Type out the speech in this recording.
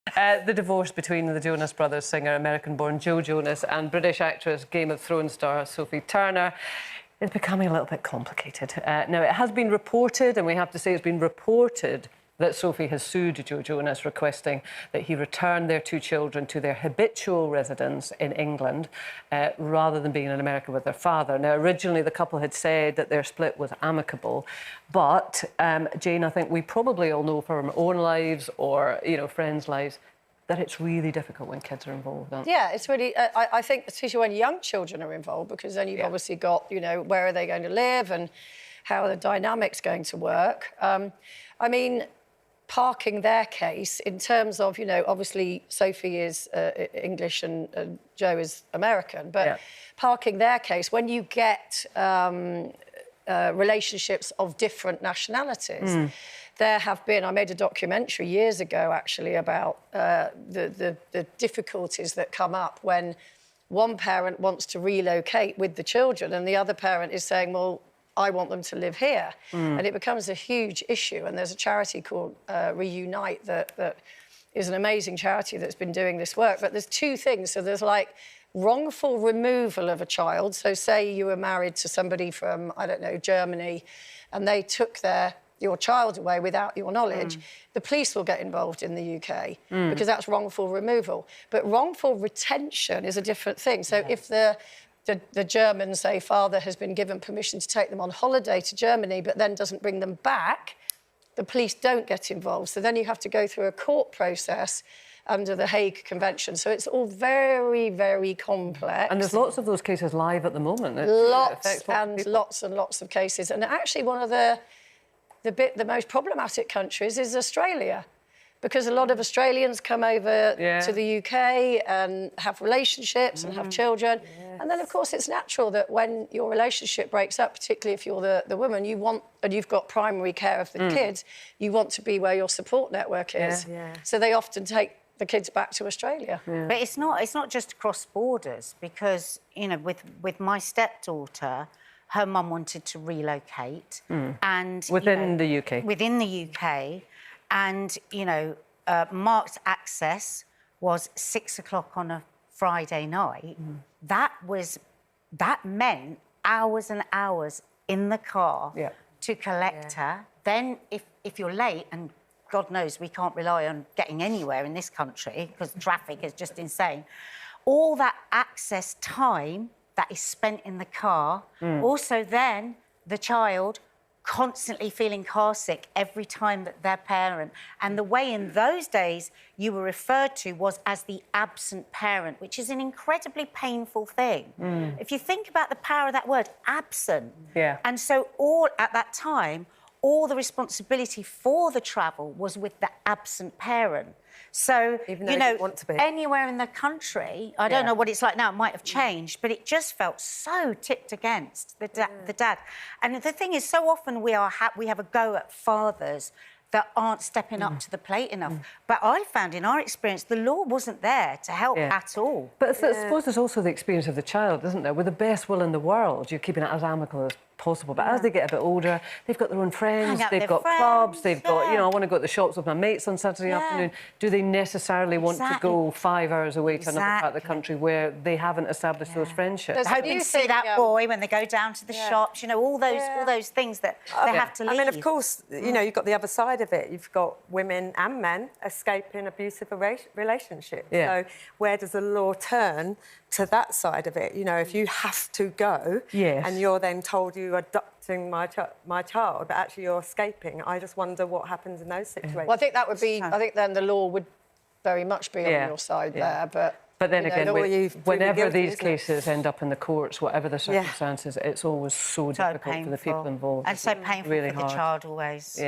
The divorce between the Jonas Brothers singer, American-born Joe Jonas, and British actress, Game of Thrones star Sophie Turner is becoming a little bit complicated. Now, it has been reported, and we have to say it's been reported, that Sophie has sued Joe Jonas, requesting that he return their two children to their habitual residence in England rather than being in America with their father. Now, originally, the couple had said that their split was amicable, but, Jane, I think we probably all know from our own lives or, you know, friends' lives, that it's really difficult when kids are involved. Yeah, it's really, I think, especially when young children are involved, because then you've obviously got, you know, where are they going to live and how are the dynamics going to work. I mean, parking their case in terms of, you know, obviously Sophie is English and Joe is American, but parking their case, when you get relationships of different nationalities, there have been, I made a documentary years ago actually about the difficulties that come up when one parent wants to relocate with the children and the other parent is saying, well, I want them to live here. And it becomes a huge issue. And there's a charity called Reunite that is an amazing charity that's been doing this work. But there's two things. So there's like wrongful removal of a child. So say you were married to somebody from, I don't know, Germany, and they took your child away without your knowledge, the police will get involved in the UK because that's wrongful removal. But wrongful retention is a different thing. So if the Germans say father has been given permission to take them on holiday to Germany but then doesn't bring them back, the police don't get involved. So then you have to go through a court process under the Hague Convention. So it's all very, very complex. And there's lots of those cases live at the moment. Lots and lots of cases. And actually one of the most problematic countries is Australia, because a lot of Australians come over to the UK and have relationships and have children. And then, of course, it's natural that when your relationship breaks up, particularly if you're the woman, and you've got primary care of the kids, you want to be where your support network is. So they often take the kids back to Australia. But it's not just across borders, because, you know, with my stepdaughter, her mum wanted to relocate. And within the UK? Within the UK. And, you know, marked access was 6 o'clock on a Friday night. That meant hours and hours in the car to collect her. Then if you're late, and God knows we can't rely on getting anywhere in this country because traffic is just insane, all that access time that is spent in the car, also then the child constantly feeling car sick every time that their parent. And the way in those days you were referred to was as the absent parent, which is an incredibly painful thing. If you think about the power of that word, absent. And so at that time, all the responsibility for the travel was with the absent parent. So, even though you know, want to be. Anywhere in the country, I don't know what it's like now, it might have changed, but it just felt so tipped against the dad. And the thing is, so often we have a go at fathers that aren't stepping up to the plate enough. But I found in our experience, the law wasn't there to help at all. But I suppose there's also the experience of the child, isn't there? With the best will in the world, you're keeping it as amicable as possible. But as they get a bit older, they've got their own friends, they've got clubs, they've got, you know, I want to go to the shops with my mates on Saturday afternoon. Do they necessarily want to go 5 hours away to another part of the country where they haven't established those friendships? Hoping to see that boy when they go down to the shops, you know, all those things that they have to leave. I mean, of course, you know, you've got the other side of it. You've got women and men escaping abusive relationships. So where does the law turn to that side of it? You know, if you have to go and you're then told you're adopting my child, but actually you're escaping, I just wonder what happens in those situations. Well, I think that would be, I think then the law would very much be on your side there, But then again, whenever these cases end up in the courts, whatever the circumstances, it's always so difficult for the people involved. And so painful for the child always.